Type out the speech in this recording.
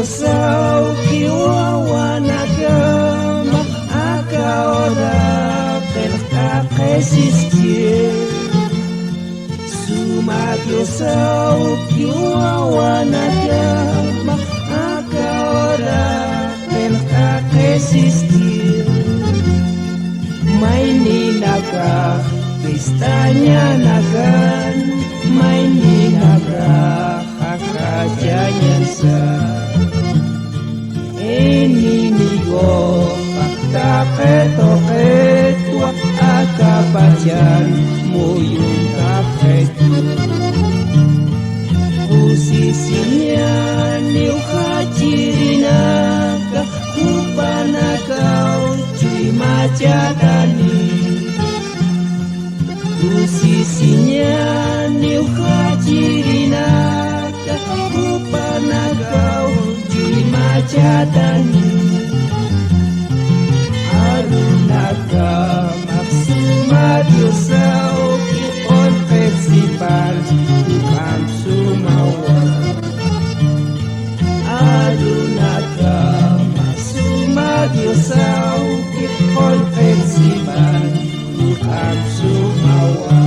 Sumagiosau kiwawanagama akaora pelkakesistie Sumagiosau kiwawanagama akaora pelkakesistie Maini naga pestanya nagan Maini naga kakajanya sa Ini nigo fakta ketoket wak akabajan muyung kaketu Posisinya niu hajirinaga kupanagau cuy majadani Posisinya niu hajirinaga kupanagau cuy majadani Arunaga maksumagiosau on festival tukang sumawa Arunaga maksumagiosau on festival tukang sumawa